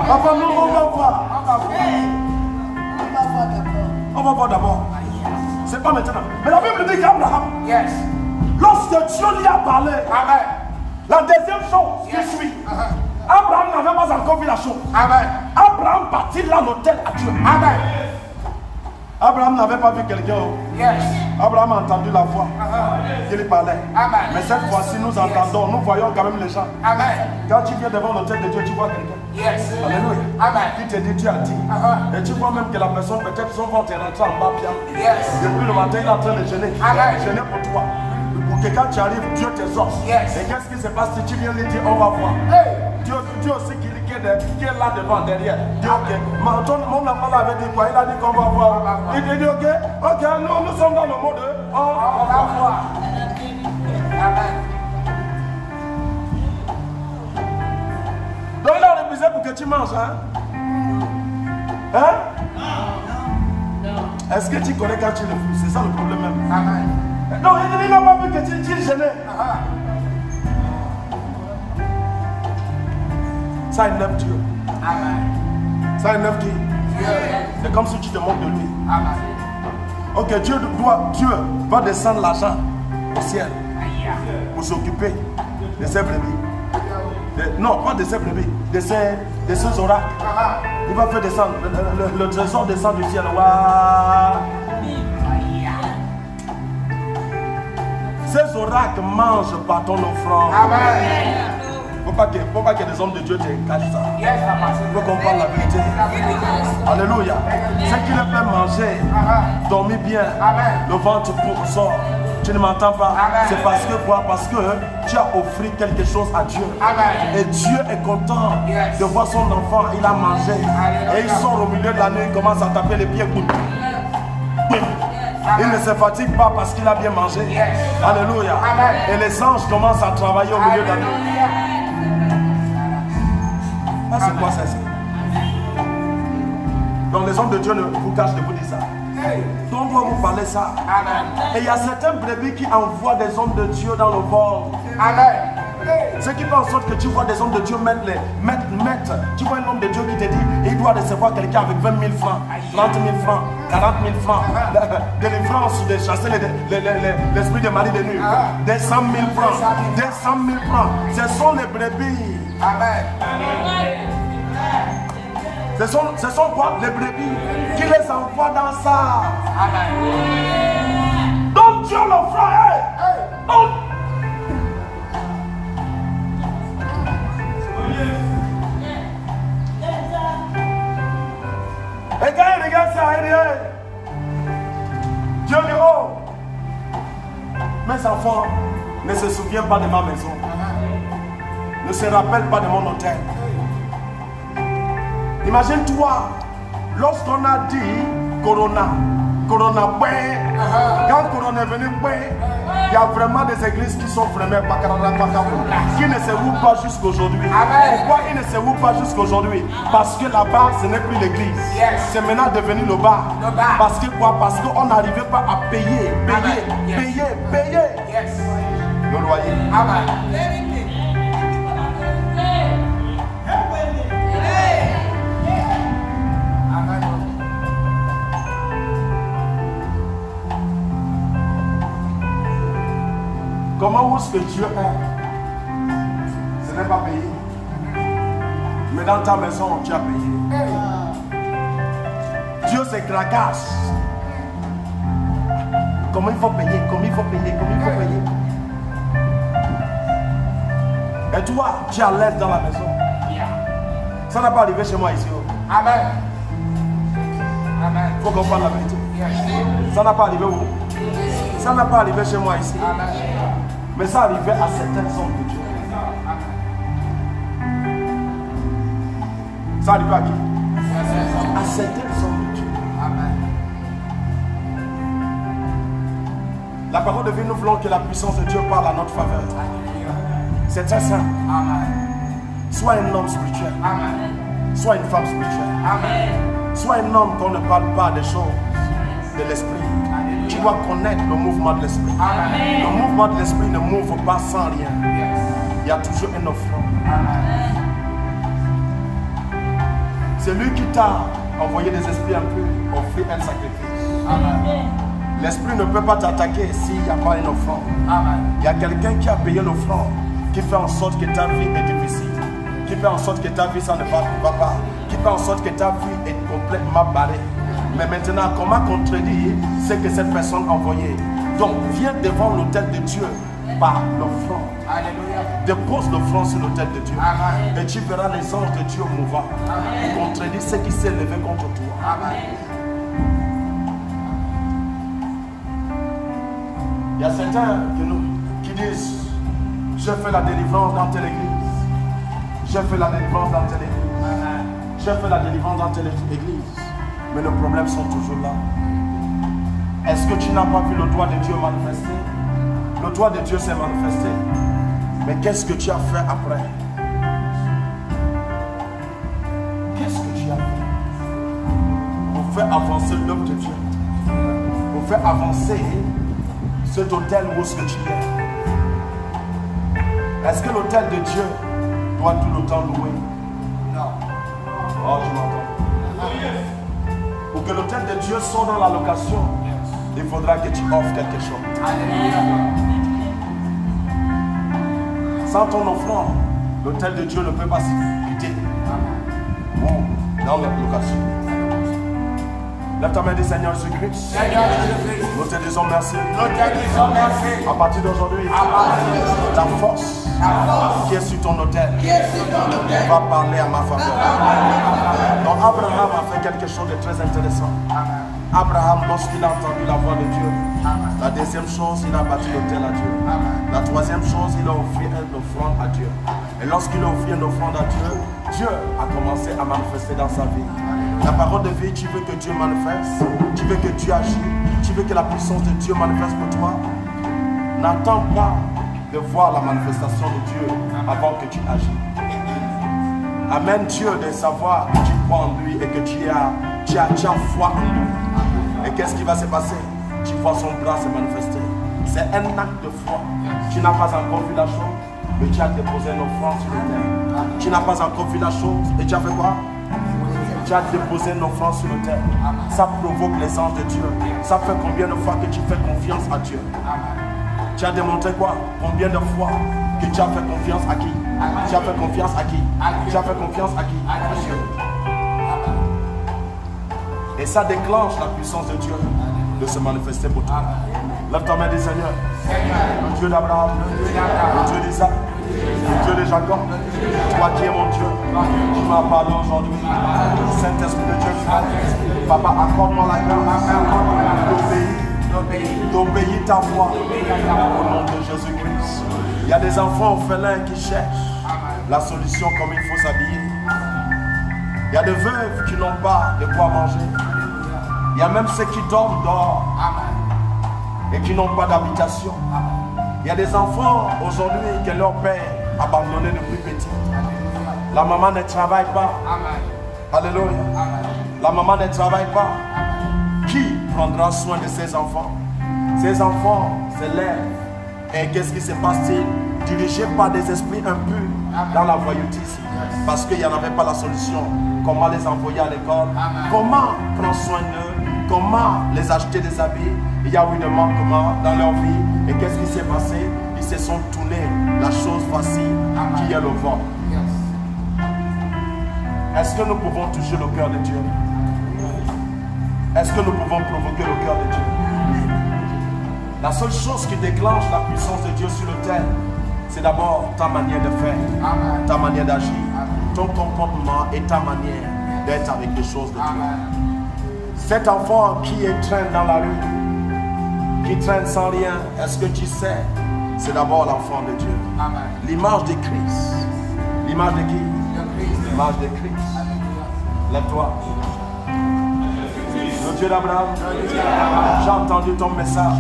Papa, nous on va voir. On va voir d'abord. C'est pas maintenant. Mais la Bible dit qu'Abraham, Yes. lorsque Dieu lui a parlé, Amen. la deuxième chose qui suit, Abraham n'avait pas encore vu la chose. Amen. Abraham partit là l'autel à Dieu. Amen. Abraham n'avait pas vu quelqu'un. Yes. Abraham a entendu la voix qui lui parlait. Amen. Mais cette fois-ci, nous entendons, nous voyons quand même les gens. Amen. Quand tu viens devant l'autel de Dieu, tu vois quelqu'un. Yes. Alléluia. Amen. Qui te dit, Dieu a dit. Et tu vois même que la personne, peut-être son ventre est rentré en bas bien. Yes. Depuis le matin, il est en train de jeûner. Amen. Jeûner pour toi. Pour que quand tu arrives, Dieu t'exauce. Yes. Et qu'est-ce qui se passe si tu viens lui dire, on va voir. Hey. Dieu aussi qui est là devant, derrière. Dieu, ok. Mon enfant avait dit quoi? Il a dit qu'on va voir. Il dit, ok, nous sommes dans le mode on va voir. Amen. Donc il a refusé pour que tu manges, hein? Hein? Non. Est-ce que tu connais quand tu refuses? C'est ça le problème même. Amen. Non, il n'a pas vu que tu gênais. Ça énerve Dieu. Amen. Ça énerve qui? Dieu. C'est comme si tu te moques de lui. Amen. Ok, Dieu va descendre l'argent au ciel pour s'occuper de ces brebis. Non, pas de ces brebis, de ces oracles. Il va faire descendre, le trésor descend du ciel. Waouh. Ces oracles mangent par ton offrande. Il ne faut pas que des hommes de Dieu te cachent ça. Il faut qu'on parle la vérité. Alléluia. Ce qui les fait manger, dormir bien, le ventre sort. Tu ne m'entends pas? C'est parce que quoi? Parce que tu as offert quelque chose à Dieu. Et Dieu est content de voir son enfant. Il a mangé. Et il sort au milieu de la nuit, il commence à taper les pieds. Il ne se fatigue pas parce qu'il a bien mangé. Alléluia. Et les anges commencent à travailler au milieu de la nuit. Ah, c'est quoi ça? Donc les hommes de Dieu ne vous cachent de vous dire ça. Donc on va vous parler ça. Et il y a certains brebis qui envoient des hommes de Dieu dans le vol. Ce qui fait en sorte que tu vois des hommes de Dieu mettre. Tu vois un homme de Dieu qui te dit, il doit recevoir quelqu'un avec 20 000 francs, 30 000 francs, 40 000 francs, délivrance de chasser l'esprit de mari de nuit, des 100 000 francs, des 100 000 francs. Ce sont les brebis. Ce sont quoi? Les brebis qui les envoient dans ça. Donc Dieu le frère. Et quand il regarde ça, il dit, Dieu dit, oh, mes enfants ne se souviennent pas de ma maison, ne se rappellent pas de mon hôtel. Imagine-toi, lorsqu'on a dit Corona, quand Corona est venu, il y a vraiment des églises qui sont fermées, qui ne se rouvrent pas jusqu'aujourd'hui. Pourquoi ils ne se rouvrent pas jusqu'aujourd'hui? Parce que là-bas, ce n'est plus l'église. C'est maintenant devenu le bar. Parce que quoi? Parce qu'on n'arrivait pas à payer le loyer. Comment est-ce que Dieu est? Ce n'est pas payé. Mais dans ta maison, tu as payé. Dieu se cracasse. Comment il faut payer? Et toi, tu es à l'aise dans la maison. Ça n'a pas arrivé chez moi ici. Amen. Il faut qu'on parle la vérité. Ça n'a pas arrivé où? Ça n'a pas arrivé chez moi ici. Mais ça arrivait à certains hommes de Dieu. Ça arrivait à qui? À certains hommes de Dieu. La parole de vie, nous voulons que la puissance de Dieu parle à notre faveur. C'est très simple. Sois un homme spirituel. Sois une femme spirituelle. Sois un homme qu'on ne parle pas des choses de l'esprit. Tu dois connaître le mouvement de l'esprit. Le mouvement de l'esprit ne m'ouvre pas sans rien. Il y a toujours un offrande. C'est lui qui t'a envoyé des esprits impurs, offrir un sacrifice. L'esprit ne peut pas t'attaquer s'il n'y a pas une offrande. Il y a quelqu'un qui a payé l'offrande, qui fait en sorte que ta vie est difficile, qui fait en sorte que ta vie ça ne va pas, qui fait en sorte que ta vie est complètement barrée. Mais maintenant, comment contredire ce que cette personne a envoyé? Donc, viens devant l'autel de Dieu par l'offrande. Dépose l'offrande sur l'autel de Dieu. Et tu verras les anges de Dieu mouvant. Contredire ce qui s'est levé contre toi. Il y a certains qui disent, je fais la délivrance dans telle église. Je fais la délivrance dans telle église. Je fais la délivrance dans telle église. Mais les problèmes sont toujours là. Est-ce que tu n'as pas vu le doigt de Dieu manifester? Le doigt de Dieu s'est manifesté. Mais qu'est-ce que tu as fait après? Qu'est-ce que tu as fait pour faire avancer l'œuvre de Dieu? Pour faire avancer cet hôtel où est-ce que tu es? Est-ce que l'hôtel de Dieu doit tout le temps louer? Non. Oh, je m'entends. Pour que l'hôtel de Dieu soit dans la location, il faudra que tu offres quelque chose. Sans ton offrande, l'autel de Dieu ne peut pas s'éviter. Ou dans les locations. Lève ta main du Seigneur Jésus-Christ. Nous te disons merci. À partir d'aujourd'hui, la force qui est sur ton autel va parler à ma faveur. Donc Abraham a fait quelque chose de très intéressant. Abraham, lorsqu'il a entendu la voix de Dieu, la deuxième chose, il a bâti l'autel à Dieu. La troisième chose, il a offert une offrande à Dieu. Et lorsqu'il a offert une offrande à Dieu, Dieu a commencé à manifester dans sa vie. La parole de vie, tu veux que Dieu manifeste, tu veux que Dieu agisse, tu veux que la puissance de Dieu manifeste pour toi. N'attends pas de voir la manifestation de Dieu avant que tu agis. Amène Dieu de savoir que tu crois en lui et que tu as foi en lui. Et qu'est-ce qui va se passer? Tu vois son bras se manifester. C'est un acte de foi. Tu n'as pas encore vu la chose, mais tu as déposé une offrande sur le terre. Tu n'as pas encore vu la chose et tu as fait quoi? Tu as déposé une offrande sur le terre. Ça provoque les anges de Dieu. Ça fait combien de fois que tu fais confiance à Dieu? Tu as démontré quoi? Combien de fois que tu as fait confiance à qui? Tu as fait confiance à qui? Tu as fait confiance à qui? À Dieu. Et ça déclenche la puissance de Dieu de se manifester pour toi. Lève ta main, dis Seigneur. Le Dieu d'Abraham, le Dieu d'Isaac, le Dieu de Jacob, toi qui es mon Dieu, qui m'as parlé aujourd'hui. Saint-Esprit de Dieu, Papa, accorde-moi la grâce d'obéir ta voix au nom de Jésus-Christ. Il y a des enfants orphelins qui cherchent la solution comme il faut s'habiller. Il y a des veuves qui n'ont pas de quoi manger. Il y a même ceux qui dorment dehors et qui n'ont pas d'habitation. Il y a des enfants aujourd'hui que leur père a abandonné depuis petit. La maman ne travaille pas. Alléluia. La maman ne travaille pas. Qui prendra soin de ses enfants? Ces enfants se lèvent. Et qu'est-ce qui se passe-t-il? Dirigés par des esprits impurs dans la voyoutisme. Parce qu'il n'y en avait pas la solution. Comment les envoyer à l'école? Comment prendre soin d'eux? Comment les acheter des habits? Il y a eu des manquements dans leur vie. Et qu'est-ce qui s'est passé? Ils se sont tournés la chose facile qui est le vol. Est-ce que nous pouvons toucher le cœur de Dieu? Est-ce que nous pouvons provoquer le cœur de Dieu? La seule chose qui déclenche la puissance de Dieu sur le terre, c'est d'abord ta manière de faire, ta manière d'agir, ton comportement et ta manière d'être avec les choses de Dieu. Cet enfant qui traîne dans la rue, qui traîne sans rien, est-ce que tu sais? C'est d'abord l'enfant de Dieu. L'image de Christ. L'image de qui? L'image de Christ. Lève-toi. Le Dieu d'Abraham, j'ai entendu ton message.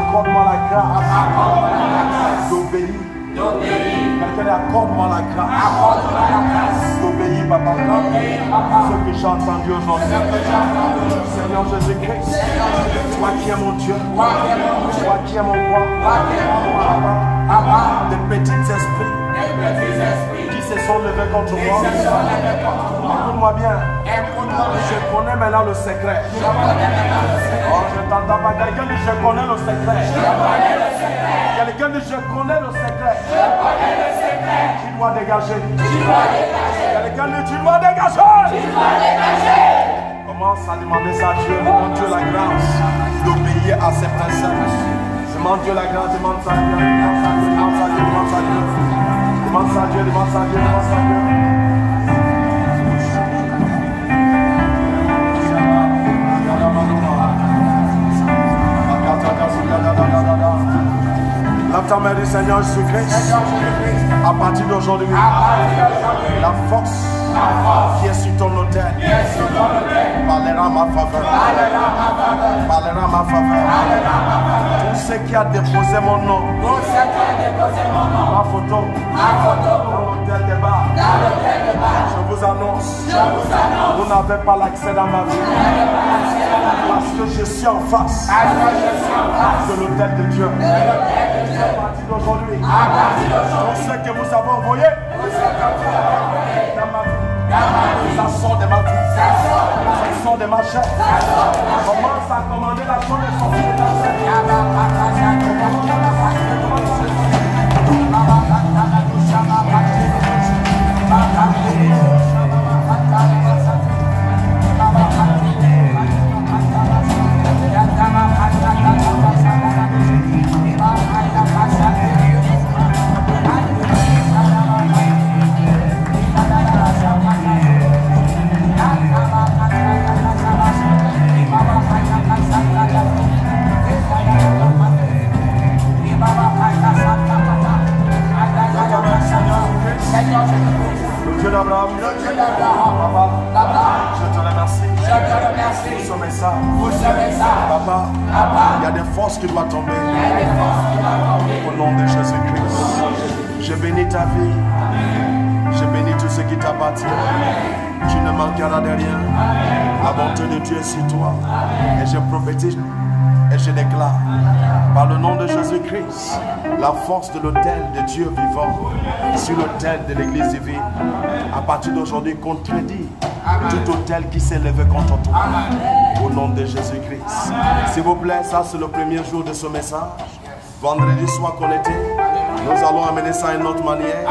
Accorde-moi la grâce d'obéir. Quelqu'un accorde-moi la grâce d'obéir, papa. Ce que j'ai entendu aujourd'hui. Seigneur Jésus-Christ, toi qui es mon Dieu, toi qui es mon roi, des petits esprits qui se sont levés contre moi. Écoute-moi bien. Je connais maintenant le secret. Oh, je t'entends pas. Quelqu'un dit je connais le secret. Quelqu'un dit je connais le secret. Tu dois dégager. Quelqu'un dit tu dois dégager. Commence à demander ça à Dieu. Demande Dieu la grâce d'obéir à ses principes. Demande Dieu la grâce. Demande ça à Dieu. Demande ça à Dieu. Demande ça à Dieu. Demande ça à Dieu. Demande ça à Dieu. Demande ça à Dieu. Lève ta main du Seigneur Jésus-Christ. À partir d'aujourd'hui, la force qui est sur ton autel parlera ma faveur. Parlera ma faveur. Tout ce qui a déposé mon nom, ma photo, dans l'autel des bas, je vous annonce, vous n'avez pas l'accès dans ma vie. Parce que je suis en face de l'autel de Dieu. À partir d'aujourd'hui, tout ce que vous avez envoyé dans ma vie, ça sort de ma vie, ça sort de ma chair. Commence à commander la chose de sortir de ta chair. forces qui doivent tomber. Au nom de Jésus-Christ. Je bénis ta vie. Je bénis tout ce qui t'appartient. Tu ne manqueras de rien. La bonté de Dieu est sur toi. Et je prophétise et je déclare, par le nom de Jésus-Christ, la force de l'autel de Dieu vivant sur l'autel de l'église divine, à partir d'aujourd'hui, contredit tout autel qui s'est levé contre toi. Au nom de Jésus-Christ. S'il vous plaît, ça c'est le premier jour de ce message. Vendredi soir connecté, nous allons amener ça d'une autre manière.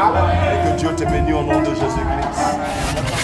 Et que Dieu te bénisse au nom de Jésus-Christ.